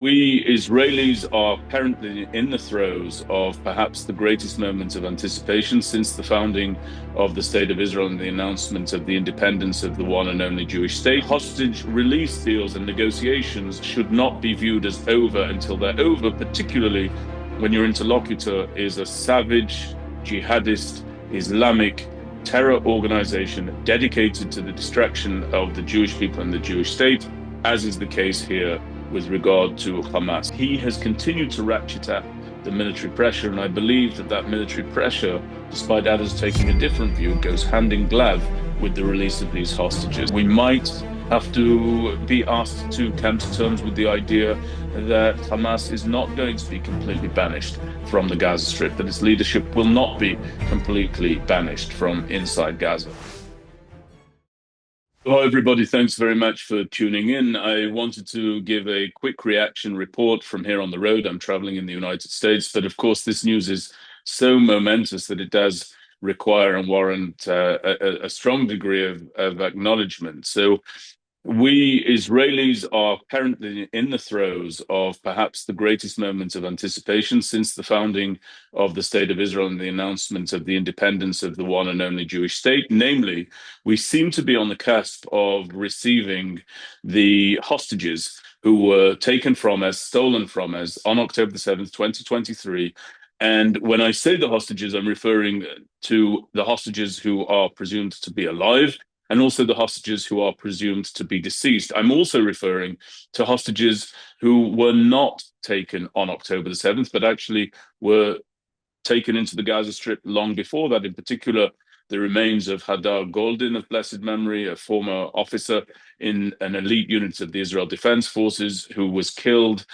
We Israelis are currently in the throes of perhaps the greatest moment of anticipation since the founding of the State of Israel and the announcement of the independence of the one and only Jewish state. Hostage release deals and negotiations should not be viewed as over until they're over, particularly when your interlocutor is a savage, jihadist, Islamic terror organization dedicated to the destruction of the Jewish people and the Jewish state, as is the case here with regard to Hamas. He has continued to ratchet up the military pressure, and I believe that that military pressure, despite others taking a different view, goes hand in glove with the release of these hostages. We might have to be asked to come to terms with the idea that Hamas is not going to be completely banished from the Gaza Strip, that its leadership will not be completely banished from inside Gaza. Hello, everybody. Thanks very much for tuning in. I wanted to give a quick reaction report from here on the road. I'm traveling in the United States, but of course, this news is so momentous that it does require and warrant a strong degree of acknowledgement. So, we Israelis are currently in the throes of perhaps the greatest moment of anticipation since the founding of the State of Israel and the announcement of the independence of the one and only Jewish state. Namely, we seem to be on the cusp of receiving the hostages who were taken from us, stolen from us on October the 7th, 2023. And when I say the hostages, I'm referring to the hostages who are presumed to be alive and also the hostages who are presumed to be deceased. I'm also referring to hostages who were not taken on October the 7th, but actually were taken into the Gaza Strip long before that. In particular, the remains of Hadar Goldin of blessed memory, a former officer in an elite unit of the Israel Defense Forces who was killed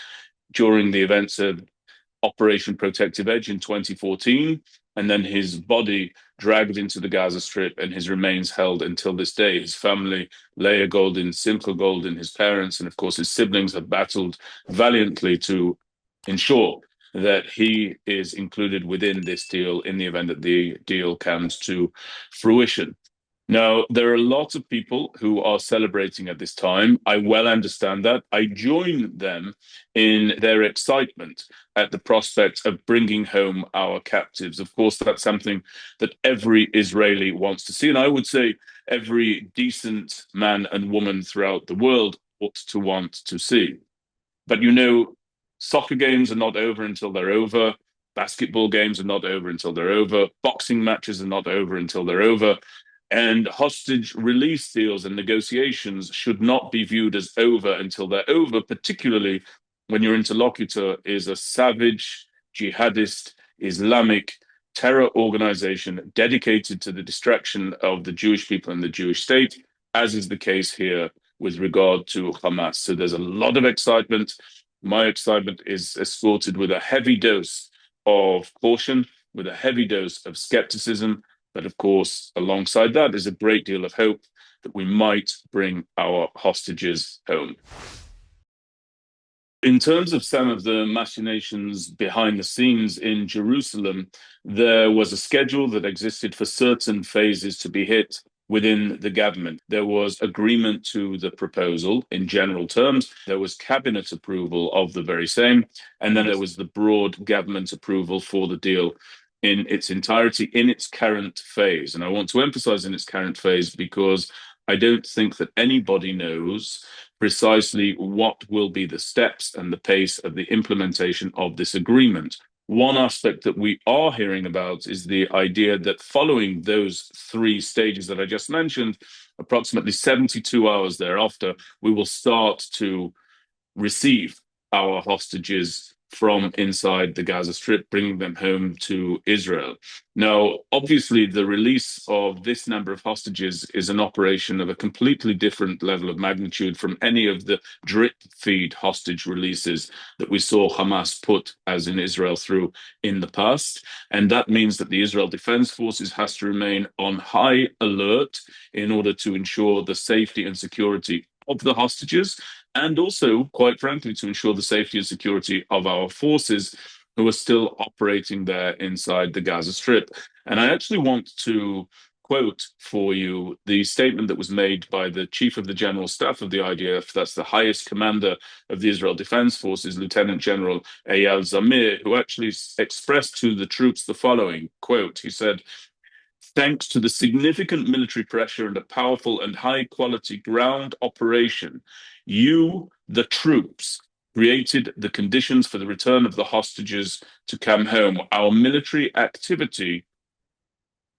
during the events of Operation Protective Edge in 2014, and then his body dragged into the Gaza Strip and his remains held until this day. His family, Leah Goldin, Simcha Goldin, his parents, and of course his siblings have battled valiantly to ensure that he is included within this deal in the event that the deal comes to fruition. Now, there are lots of people who are celebrating at this time. I well understand that. I join them in their excitement at the prospect of bringing home our captives. Of course, that's something that every Israeli wants to see. And I would say every decent man and woman throughout the world ought to want to see. But soccer games are not over until they're over. Basketball games are not over until they're over. Boxing matches are not over until they're over. And hostage release deals and negotiations should not be viewed as over until they're over, particularly when your interlocutor is a savage, jihadist, Islamic terror organization dedicated to the destruction of the Jewish people and the Jewish state, as is the case here with regard to Hamas. So there's a lot of excitement. My excitement is escorted with a heavy dose of caution, with a heavy dose of skepticism. But of course, alongside that is a great deal of hope that we might bring our hostages home. In terms of some of the machinations behind the scenes in Jerusalem, there was a schedule that existed for certain phases to be hit within the government. There was agreement to the proposal in general terms. There was cabinet approval of the very same. And then there was the broad government approval for the deal in its entirety, in its current phase. And I want to emphasize in its current phase because I don't think that anybody knows precisely what will be the steps and the pace of the implementation of this agreement. One aspect that we are hearing about is the idea that following those three stages that I just mentioned, approximately 72 hours thereafter, we will start to receive our hostages from inside the Gaza Strip, bringing them home to Israel. Now, obviously, the release of this number of hostages is an operation of a completely different level of magnitude from any of the drip feed hostage releases that we saw Hamas put, as in Israel, through in the past. And that means that the Israel Defense Forces has to remain on high alert in order to ensure the safety and security of the hostages, and also, quite frankly, to ensure the safety and security of our forces who are still operating there inside the Gaza Strip. And I actually want to quote for you the statement that was made by the chief of the general staff of the IDF, that's the highest commander of the Israel Defense Forces, Lieutenant General Eyal Zamir, who actually expressed to the troops the following quote. He said, "Thanks to the significant military pressure and a powerful and high-quality ground operation, you, the troops, created the conditions for the return of the hostages to come home. Our military activity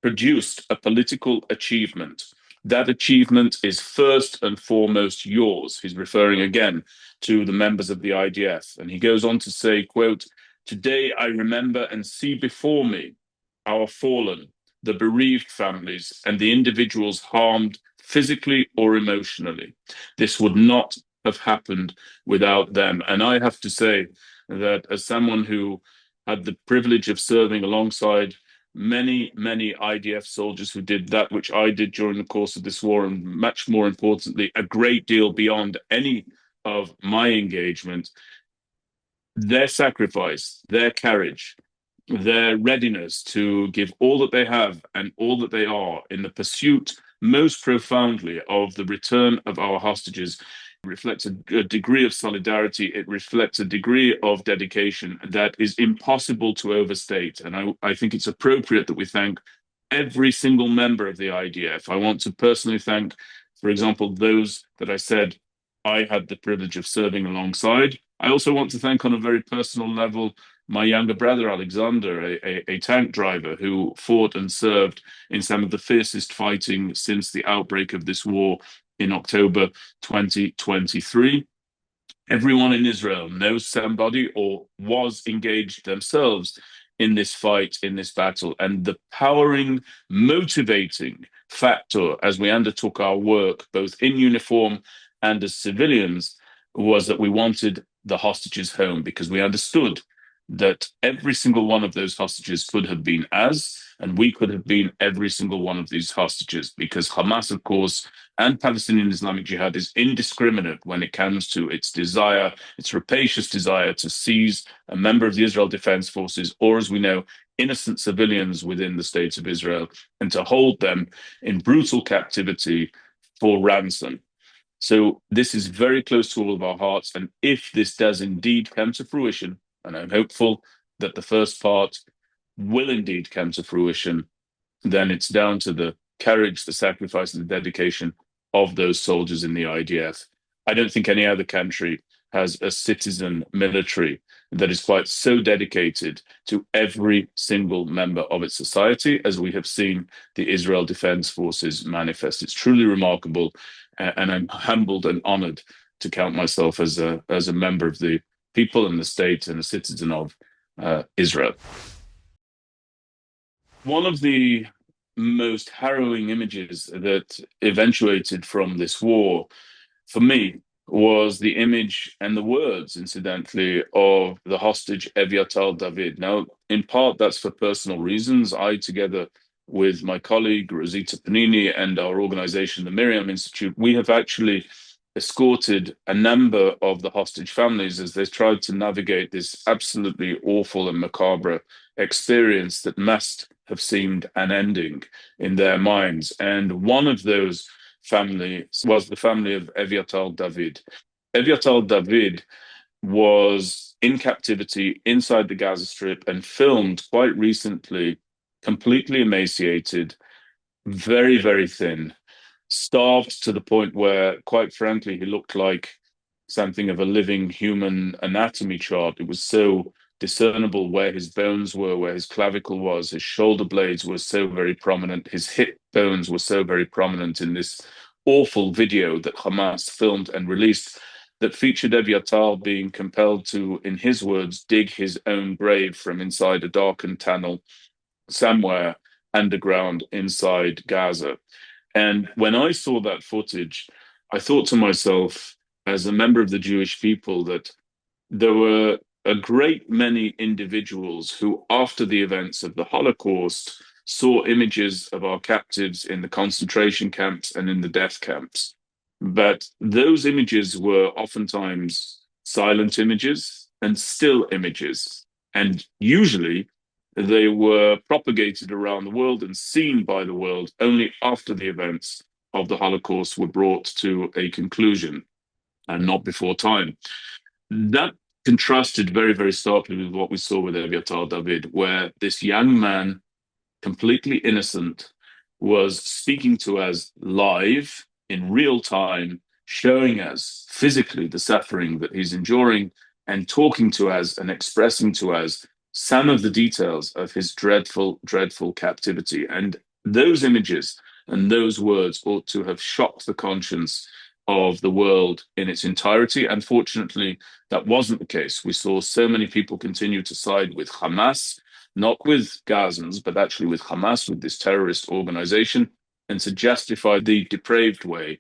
produced a political achievement. That achievement is first and foremost yours." He's referring again to the members of the IDF. And he goes on to say, quote, "Today I remember and see before me our fallen, the bereaved families, and the individuals harmed physically or emotionally. This would not have happened without them." And I have to say that as someone who had the privilege of serving alongside many IDF soldiers who did that which I did during the course of this war, and much more importantly, a great deal beyond any of my engagement, their sacrifice, their courage, their readiness to give all that they have and all that they are in the pursuit, most profoundly, of the return of our hostages reflects a degree of solidarity. It reflects a degree of dedication that is impossible to overstate. And I think it's appropriate that we thank every single member of the IDF. I want to personally thank, for example, those that I said I had the privilege of serving alongside. I also want to thank on a very personal level my younger brother, Alexander, a tank driver who fought and served in some of the fiercest fighting since the outbreak of this war in October 2023. Everyone in Israel knows somebody or was engaged themselves in this fight, in this battle. And the powering, motivating factor as we undertook our work, both in uniform and as civilians, was that we wanted the hostages home, because we understood that every single one of those hostages could have been us, and we could have been every single one of these hostages, because Hamas, of course, and Palestinian Islamic Jihad is indiscriminate when it comes to its desire, its rapacious desire to seize a member of the Israel Defense Forces, or as we know, innocent civilians within the state of Israel, and to hold them in brutal captivity for ransom. So this is very close to all of our hearts. And if this does indeed come to fruition, and I'm hopeful that the first part will indeed come to fruition, then it's down to the courage, the sacrifice, and the dedication of those soldiers in the IDF. I don't think any other country has a citizen military that is quite so dedicated to every single member of its society as we have seen the Israel Defense Forces manifest. It's truly remarkable, and I'm humbled and honored to count myself as a member of the people and the state and a citizen of Israel. One of the most harrowing images that eventuated from this war, for me, was the image and the words, incidentally, of the hostage Eviatar David. Now, in part, that's for personal reasons. I, together with my colleague Rosita Panini and our organization, the MirYam Institute, we have actually escorted a number of the hostage families as they tried to navigate this absolutely awful and macabre experience that must have seemed unending in their minds. And one of those families was the family of Eviatar David. Eviatar David was in captivity inside the Gaza Strip and filmed quite recently, completely emaciated, very thin, starved to the point where, quite frankly, he looked like something of a living human anatomy chart. It was so discernible where his bones were, where his clavicle was, his shoulder blades were so very prominent, his hip bones were so very prominent in this awful video that Hamas filmed and released that featured Eviatar being compelled to, in his words, dig his own grave from inside a darkened tunnel somewhere underground inside Gaza. And when I saw that footage, I thought to myself, as a member of the Jewish people, that there were a great many individuals who, after the events of the Holocaust, saw images of our captives in the concentration camps and in the death camps. But those images were oftentimes silent images and still images. And usually They were propagated around the world and seen by the world only after the events of the Holocaust were brought to a conclusion and not before time. That contrasted very, very starkly with what we saw with Eviatar David, where this young man, completely innocent, was speaking to us live in real time, showing us physically the suffering that he's enduring, and talking to us and expressing to us some of the details of his dreadful, dreadful captivity. And those images and those words ought to have shocked the conscience of the world in its entirety. Unfortunately, that wasn't the case. We saw so many people continue to side with Hamas, not with Gazans, but actually with Hamas, with this terrorist organization, and to justify the depraved way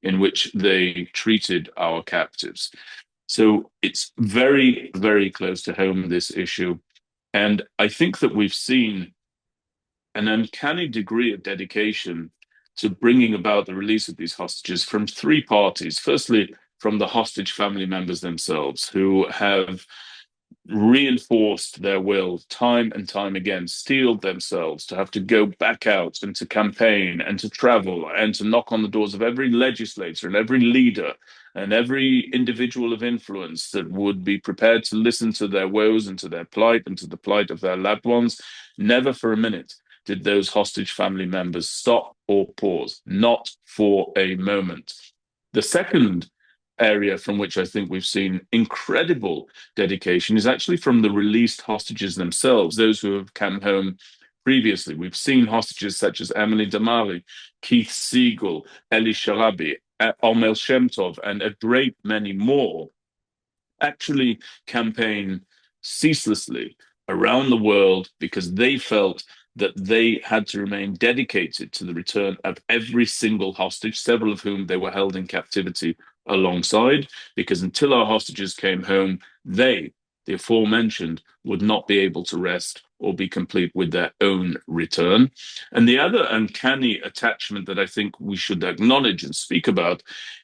in which they treated our captives. So it's very, very close to home, this issue. And I think that we've seen an uncanny degree of dedication to bringing about the release of these hostages from three parties. Firstly, from the hostage family members themselves, who have reinforced their will time and time again, steeled themselves to have to go back out and to campaign and to travel and to knock on the doors of every legislator and every leader and every individual of influence that would be prepared to listen to their woes and to their plight and to the plight of their loved ones. Never for a minute did those hostage family members stop or pause, not for a moment. The second area from which I think we've seen incredible dedication is actually from the released hostages themselves, those who have come home previously. We've seen hostages such as Emily Damari, Keith Siegel, Eli Sharabi, Omel Shemtov, and a great many more actually campaign ceaselessly around the world because they felt that they had to remain dedicated to the return of every single hostage, several of whom they were held in captivity alongside, because until our hostages came home, they, the aforementioned, would not be able to rest or be complete with their own return. And the other uncanny attachment that I think we should acknowledge and speak about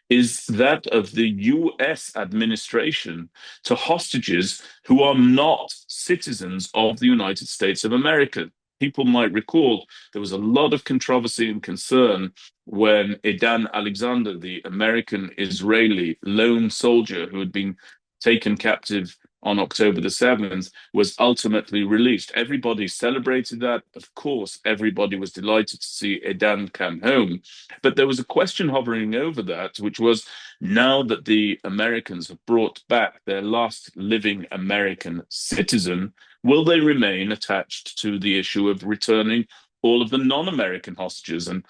is that of the US administration to hostages who are not citizens of the United States of America. People might recall there was a lot of controversy and concern when Edan Alexander, the American-Israeli lone soldier who had been taken captive on October the 7th, was ultimately released. Everybody celebrated that. Of course, everybody was delighted to see Edan come home. But there was a question hovering over that, which was, now that the Americans have brought back their last living American citizen, will they remain attached to the issue of returning all of the non-American hostages? And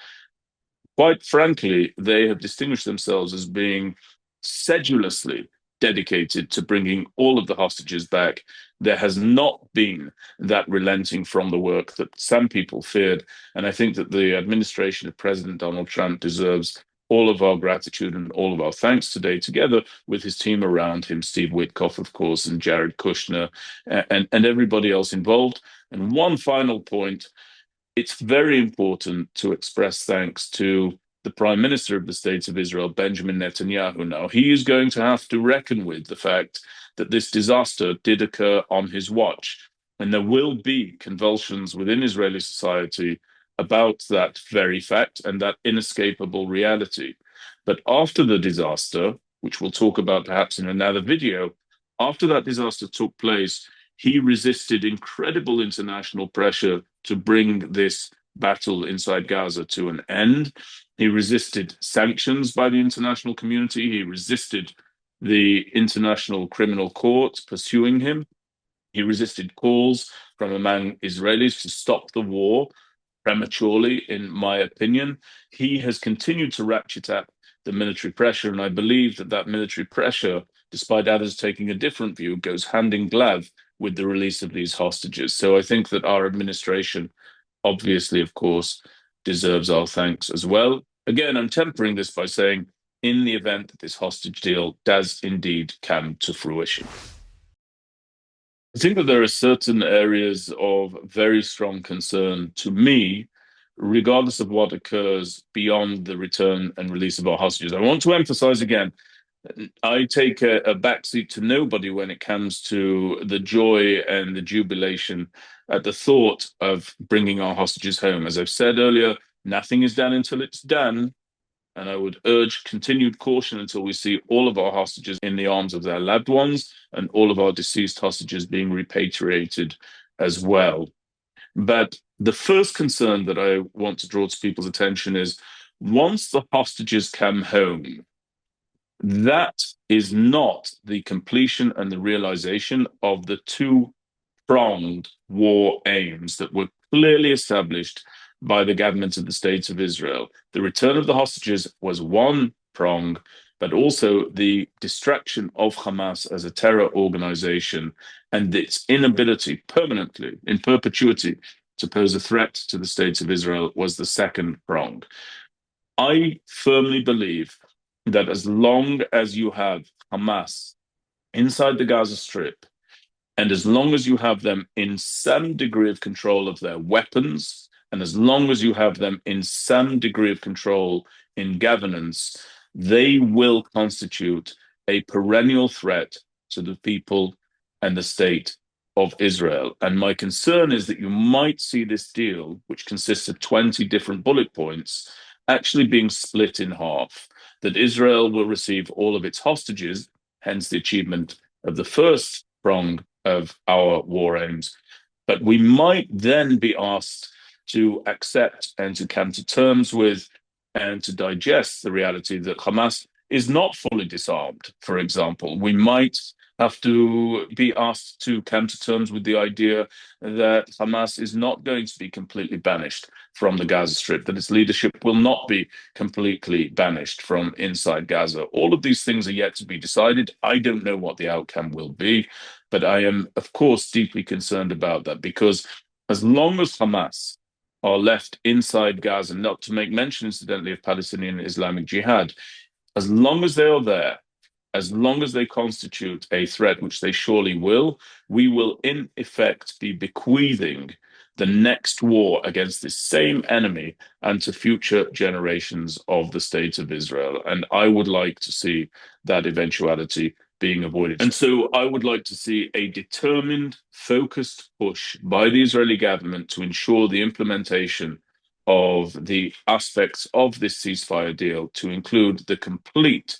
quite frankly, they have distinguished themselves as being sedulously dedicated to bringing all of the hostages back. There has not been that relenting from the work that some people feared. And I think that the administration of President Donald Trump deserves all of our gratitude and all of our thanks today, together with his team around him, Steve Witkoff, of course, and Jared Kushner, and everybody else involved. And one final point, it's very important to express thanks to the Prime Minister of the State of Israel, Benjamin Netanyahu. Now, he is going to have to reckon with the fact that this disaster did occur on his watch, and there will be convulsions within Israeli society about that very fact and that inescapable reality. But after the disaster, which we'll talk about perhaps in another video, after that disaster took place, he resisted incredible international pressure to bring this battle inside Gaza to an end. He resisted sanctions by the international community. He resisted the International Criminal Court pursuing him. He resisted calls from among Israelis to stop the war prematurely, in my opinion. He has continued to ratchet up the military pressure, and I believe that that military pressure, despite others taking a different view, goes hand in glove with the release of these hostages. So I think that our administration, obviously, of course, deserves our thanks as well. Again, I'm tempering this by saying, in the event that this hostage deal does indeed come to fruition. I think that there are certain areas of very strong concern to me, regardless of what occurs beyond the return and release of our hostages. I want to emphasize again, I take a backseat to nobody when it comes to the joy and the jubilation at the thought of bringing our hostages home. As I've said earlier, nothing is done until it's done. And I would urge continued caution until we see all of our hostages in the arms of their loved ones and all of our deceased hostages being repatriated as well. But the first concern that I want to draw to people's attention is once the hostages come home, that is not the completion and the realization of the two-pronged war aims that were clearly established by the government of the State of Israel. The return of the hostages was one prong, but also the destruction of Hamas as a terror organization and its inability permanently, in perpetuity, to pose a threat to the State of Israel was the second prong. I firmly believe that as long as you have Hamas inside the Gaza Strip, and as long as you have them in some degree of control of their weapons, and as long as you have them in some degree of control in governance, they will constitute a perennial threat to the people and the state of Israel. And my concern is that you might see this deal, which consists of 20 different bullet points, actually being split in half, that Israel will receive all of its hostages, hence the achievement of the first prong of our war aims. But we might then be asked to accept and to come to terms with and to digest the reality that Hamas is not fully disarmed, for example. We might have to be asked to come to terms with the idea that Hamas is not going to be completely banished from the Gaza Strip, that its leadership will not be completely banished from inside Gaza. All of these things are yet to be decided. I don't know what the outcome will be, but I am, of course, deeply concerned about that because as long as Hamas are left inside Gaza, not to make mention, incidentally, of Palestinian Islamic Jihad, as long as they are there, as long as they constitute a threat, which they surely will, we will in effect be bequeathing the next war against this same enemy and to future generations of the state of Israel. And I would like to see that eventuality being avoided. And so I would like to see a determined, focused push by the Israeli government to ensure the implementation of the aspects of this ceasefire deal to include the complete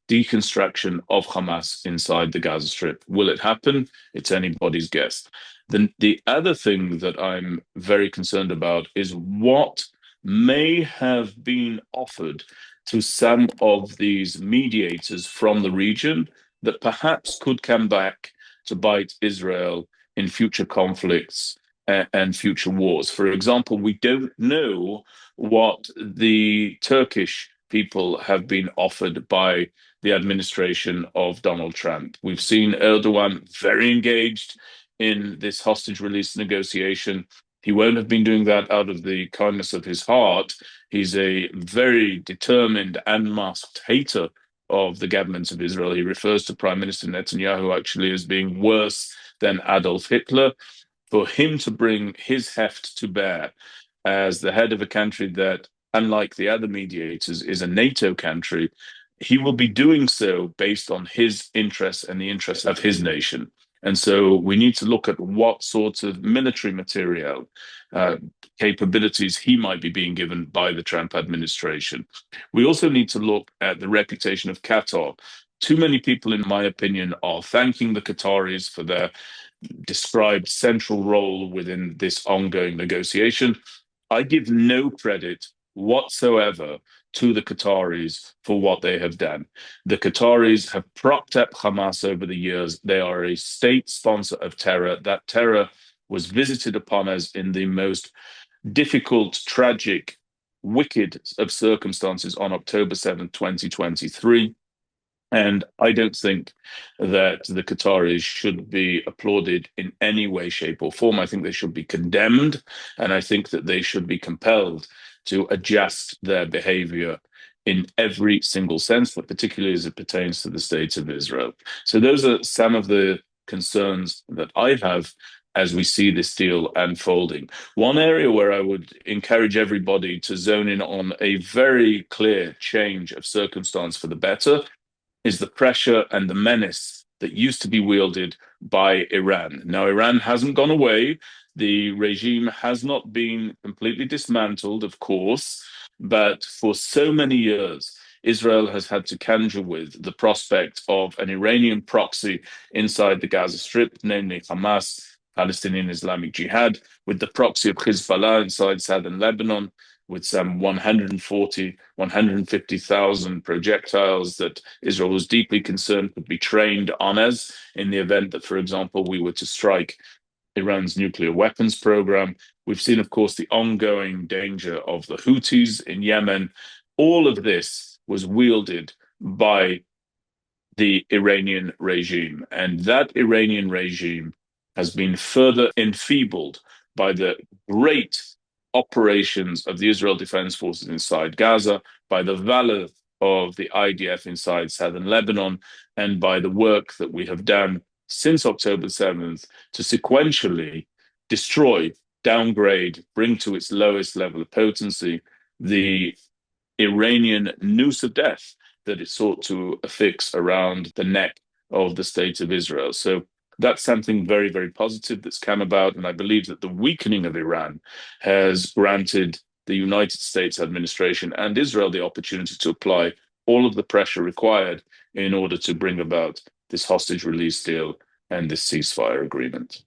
deconstruction of Hamas inside the Gaza Strip. Will it happen? It's anybody's guess. The other thing that I'm very concerned about is what may have been offered to some of these mediators from the region that perhaps could come back to bite Israel in future conflicts and future wars. For example, we don't know what the Turkish people have been offered by the administration of Donald Trump. We've seen Erdogan very engaged in this hostage release negotiation. He won't have been doing that out of the kindness of his heart. He's a very determined, unmasked hater of the government of Israel. He refers to Prime Minister Netanyahu actually as being worse than Adolf Hitler. For him to bring his heft to bear as the head of a country that, unlike the other mediators, is a NATO country, he will be doing so based on his interests and the interests of his nation. And so we need to look at what sorts of military material, capabilities he might be being given by the Trump administration. We also need to look at the reputation of Qatar. Too many people, in my opinion, are thanking the Qataris for their described central role within this ongoing negotiation. I give no credit whatsoever to the Qataris for what they have done. The Qataris have propped up Hamas over the years. They are a state sponsor of terror. That terror was visited upon us in the most difficult, tragic, wicked of circumstances on October 7th, 2023. And I don't think that the Qataris should be applauded in any way, shape, or form. I think they should be condemned, and I think that they should be compelled to adjust their behavior in every single sense, but particularly as it pertains to the state of Israel. So those are some of the concerns that I have. as we see this deal unfolding. One area where I would encourage everybody to zone in on a very clear change of circumstance for the better is the pressure and the menace that used to be wielded by Iran. Now, Iran hasn't gone away. The regime has not been completely dismantled, of course, but for so many years, Israel has had to conjure with the prospect of an Iranian proxy inside the Gaza Strip, namely Hamas, Palestinian Islamic Jihad, with the proxy of Hezbollah inside southern Lebanon, with some 140, 150,000 projectiles that Israel was deeply concerned could be trained on us in the event that, for example, we were to strike Iran's nuclear weapons program. We've seen, of course, the ongoing danger of the Houthis in Yemen. All of this was wielded by the Iranian regime. And that Iranian regime has been further enfeebled by the great operations of the Israel Defense Forces inside Gaza, by the valor of the IDF inside southern Lebanon, and by the work that we have done since October 7th to sequentially destroy, downgrade, bring to its lowest level of potency the Iranian noose of death that it sought to affix around the neck of the state of Israel. So that's something very, very positive that's come about. And I believe that the weakening of Iran has granted the United States administration and Israel the opportunity to apply all of the pressure required in order to bring about this hostage release deal and this ceasefire agreement.